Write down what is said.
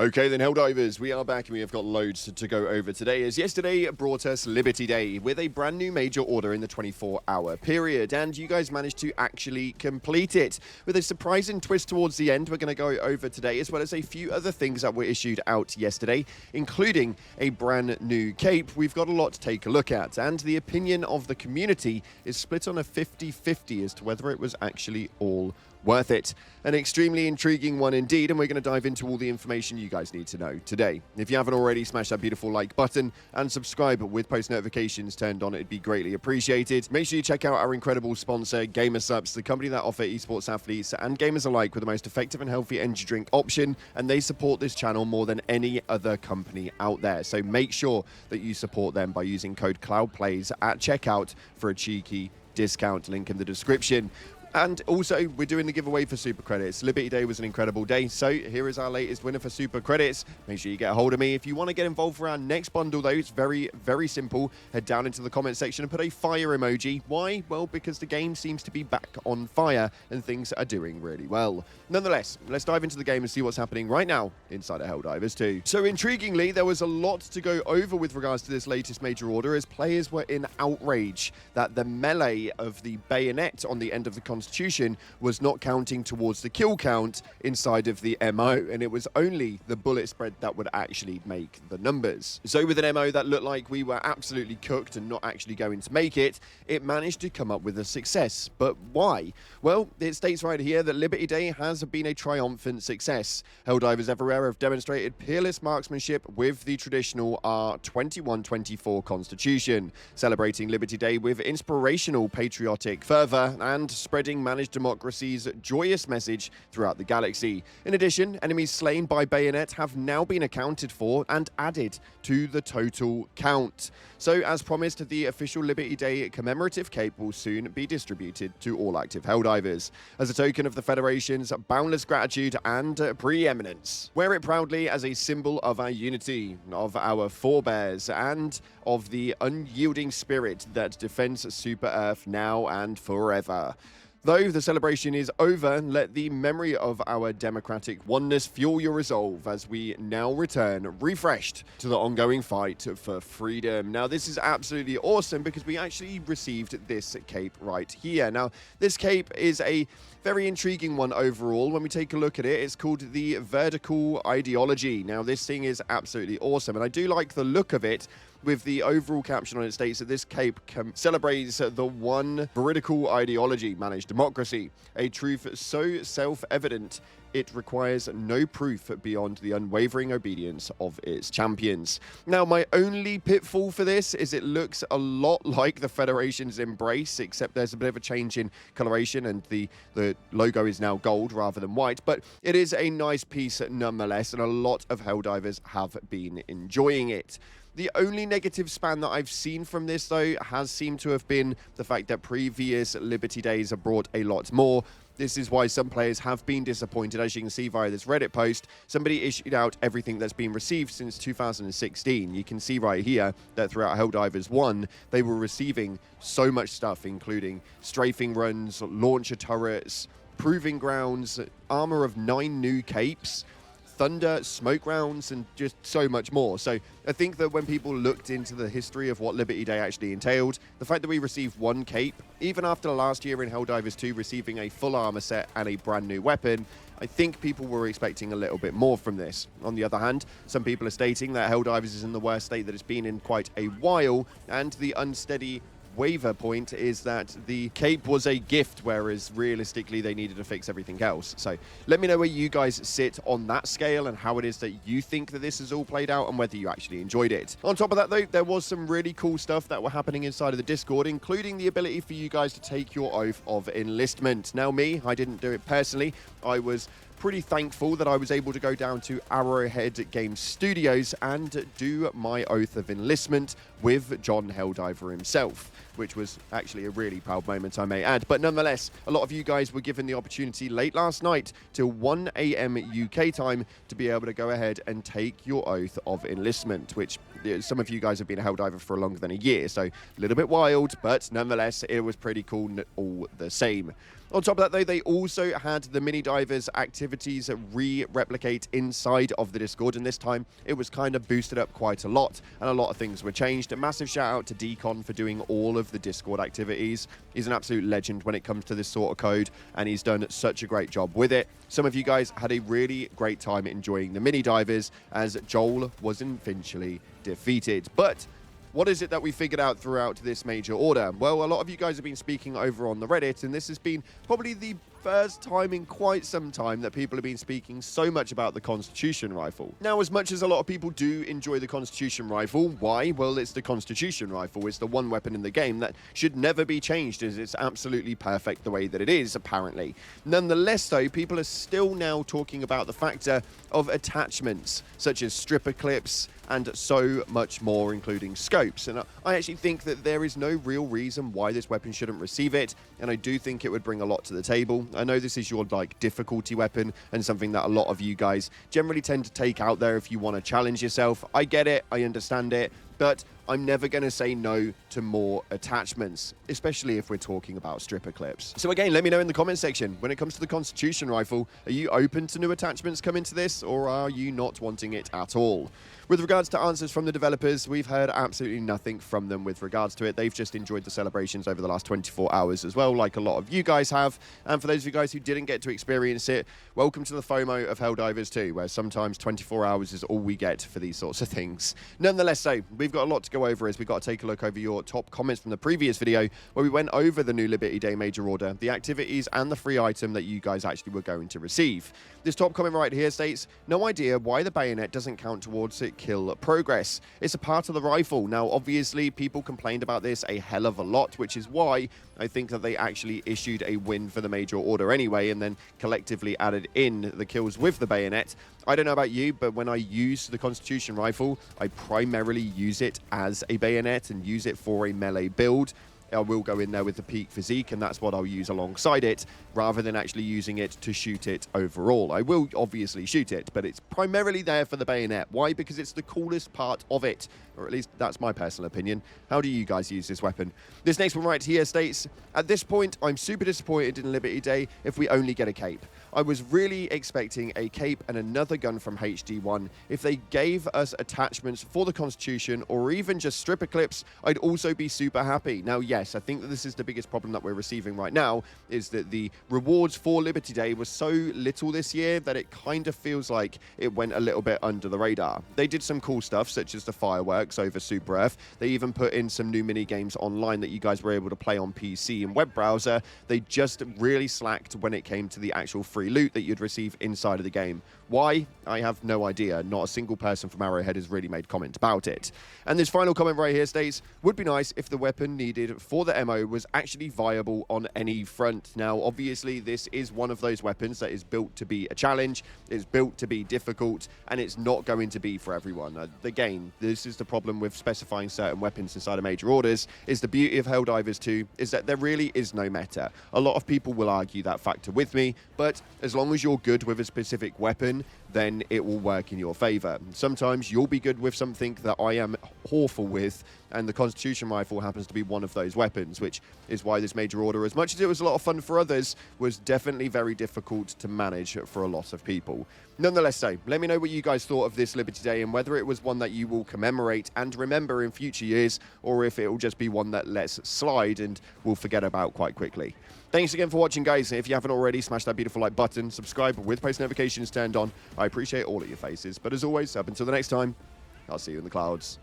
Okay then, Helldivers, we are back and we have got loads to go over today, as yesterday brought us Liberty Day with a brand new major order in the 24-hour period, and you guys managed to actually complete it with a surprising twist towards the end we're going to go over today, as well as a few other things that were issued out yesterday, including a brand new cape. We've got a lot to take a look at, and the opinion of the community is split on a 50-50 as to whether it was actually all worth it. An extremely intriguing one indeed, and we're going to dive into all the information you guys need to know today. If you haven't already, smash that beautiful like button and subscribe with post notifications turned on. It'd be greatly appreciated. Make sure you check out our incredible sponsor, GamerSupps, the company that offer esports athletes and gamers alike with the most effective and healthy energy drink option, and they support this channel more than any other company out there. So make sure that you support them by using code CloudPlays at checkout for a cheeky discount. Link in the description. And also, we're doing the giveaway for Super Credits. Liberty Day was an incredible day, so here is our latest winner for Super Credits. Make sure you get a hold of me. If you want to get involved for our next bundle, though, it's very, very simple. Head down into the comment section and put a fire emoji. Why? Well, because the game seems to be back on fire and things are doing really well. Nonetheless, let's dive into the game and see what's happening right now inside of Helldivers 2. So, intriguingly, there was a lot to go over with regards to this latest major order, as players were in outrage that the melee of the bayonet on the end of the Constitution was not counting towards the kill count inside of the MO, and it was only the bullet spread that would actually make the numbers. So with an MO that looked like we were absolutely cooked and not actually going to make it, it managed to come up with a success. But why? Well, it states right here that Liberty Day has been a triumphant success. Helldivers everywhere have demonstrated peerless marksmanship with the traditional R2124 Constitution, celebrating Liberty Day with inspirational patriotic fervor and spreading managed democracy's joyous message throughout the galaxy. In addition, enemies slain by bayonet have now been accounted for and added to the total count. So, as promised, the official Liberty Day commemorative cape will soon be distributed to all active Helldivers, as a token of the Federation's boundless gratitude and preeminence. Wear it proudly as a symbol of our unity, of our forebears, and of the unyielding spirit that defends Super Earth now and forever. Though the celebration is over, let the memory of our democratic oneness fuel your resolve as we now return, refreshed, to the ongoing fight for freedom. Now, this is absolutely awesome because we actually received this cape right here. Now, this cape is a very intriguing one overall. When we take a look at it, it's called the Vertical Ideology. Now, this thing is absolutely awesome, and I do like the look of it, with the overall caption on it states that this cape celebrates the one veridical ideology, managed democracy, a truth so self-evident it requires no proof beyond the unwavering obedience of its champions. Now, my only pitfall for this is it looks a lot like the Federation's Embrace, except there's a bit of a change in coloration and the logo is now gold rather than white, but it is a nice piece nonetheless, and a lot of Helldivers have been enjoying it. The only negative span that I've seen from this, though, has seemed to have been the fact that previous Liberty Days have brought a lot more. This is why some players have been disappointed. As you can see via this Reddit post, somebody issued out everything that's been received since 2016. You can see right here that throughout Helldivers 1, they were receiving so much stuff, including strafing runs, launcher turrets, proving grounds, armor of 9 new capes, thunder, smoke rounds, and just so much more. So I think that when people looked into the history of what Liberty Day actually entailed, the fact that we received one cape, even after last year in Helldivers 2 receiving a full armor set and a brand new weapon, I think people were expecting a little bit more from this. On the other hand, some people are stating that Helldivers is in the worst state that it's been in quite a while, and the unsteady waiver point is that the cape was a gift, whereas realistically they needed to fix everything else. So let me know where you guys sit on that scale and how it is that you think that this has all played out and whether you actually enjoyed it. On top of that, though, there was some really cool stuff that were happening inside of the Discord, including the ability for you guys to take your oath of enlistment. Now, I didn't do it personally. I was pretty thankful that I was able to go down to Arrowhead Game Studios and do my oath of enlistment with John Helldiver himself, which was actually a really proud moment, I may add. But nonetheless, a lot of you guys were given the opportunity late last night till 1 AM UK time to be able to go ahead and take your oath of enlistment, which some of you guys have been a Helldiver for longer than a year, so a little bit wild, but nonetheless, it was pretty cool all the same. On top of that, though, they also had the Minidivers activities re-replicate inside of the Discord, and this time it was kind of boosted up quite a lot, and a lot of things were changed. A massive shout out to Decon for doing all of the Discord activities. He's an absolute legend when it comes to this sort of code, and he's done such a great job with it. Some of you guys had a really great time enjoying the Minidivers as Joel was eventually defeated. But what is it that we figured out throughout this major order? Well, a lot of you guys have been speaking over on the Reddit, and this has been probably the first time in quite some time that people have been speaking so much about the Constitution Rifle. Now, as much as a lot of people do enjoy the Constitution Rifle, why? Well, it's the Constitution Rifle. It's the one weapon in the game that should never be changed, as it's absolutely perfect the way that it is, apparently. Nonetheless, though, people are still now talking about the factor of attachments, such as stripper clips, and so much more, including scopes. And I actually think that there is no real reason why this weapon shouldn't receive it, and I do think it would bring a lot to the table. I know this is your difficulty weapon and something that a lot of you guys generally tend to take out there if you want to challenge yourself. I get it, I understand it, but I'm never going to say no to more attachments, especially if we're talking about stripper clips. So again, let me know in the comment section, when it comes to the Constitution Rifle, are you open to new attachments coming to this, or are you not wanting it at all? With regards to answers from the developers, we've heard absolutely nothing from them with regards to it. They've just enjoyed the celebrations over the last 24 hours as well, like a lot of you guys have. And for those of you guys who didn't get to experience it, welcome to the FOMO of Helldivers 2, where sometimes 24 hours is all we get for these sorts of things. Nonetheless, though, we've got a lot to go over as we've got to take a look over your top comments from the previous video, where we went over the new Liberty Day Major Order, the activities, and the free item that you guys actually were going to receive. This top comment right here states, no idea why the bayonet doesn't count towards it kill progress. It's a part of the rifle. Now, obviously, people complained about this a hell of a lot, which is why I think that they actually issued a win for the Major Order anyway, and then collectively added in the kills with the bayonet. I don't know about you, but when I use the Constitution Rifle, I primarily use it as a bayonet and use it for a melee build. I will go in there with the peak physique, and that's what I'll use alongside it, rather than actually using it to shoot it overall. I will obviously shoot it, but it's primarily there for the bayonet. Why? Because it's the coolest part of it, or at least that's my personal opinion. How do you guys use this weapon? This next one right here states, at this point, I'm super disappointed in Liberty Day if we only get a cape. I was really expecting a cape and another gun from HD1. If they gave us attachments for the Constitution or even just stripper clips, I'd also be super happy. Now, yes, I think that this is the biggest problem that we're receiving right now, is that the rewards for Liberty Day was so little this year that it kind of feels like it went a little bit under the radar. They did some cool stuff, such as the fireworks over Super Earth. They even put in some new mini games online that you guys were able to play on PC and web browser. They just really slacked when it came to the actual free loot that you'd receive inside of the game. Why? I have no idea. Not a single person from Arrowhead has really made comment about it. And this final comment right here states, would be nice if the weapon needed for the MO was actually viable on any front. Now, obviously, this is one of those weapons that is built to be a challenge, it's built to be difficult, and it's not going to be for everyone. Again, this is the problem with specifying certain weapons inside of Major Orders, is the beauty of Helldivers 2 is that there really is no meta. A lot of people will argue that factor with me, but as long as you're good with a specific weapon, then it will work in your favor. Sometimes you'll be good with something that I am awful with, and the Constitution Rifle happens to be one of those weapons, which is why this Major Order, as much as it was a lot of fun for others, was definitely very difficult to manage for a lot of people. Nonetheless, so let me know what you guys thought of this Liberty Day and whether it was one that you will commemorate and remember in future years, or if it will just be one that lets slide and we'll forget about quite quickly. Thanks again for watching, guys. If you haven't already, smash that beautiful like button, subscribe with post notifications turned on. I appreciate all of your faces, but as always, up until the next time, I'll see you in the clouds.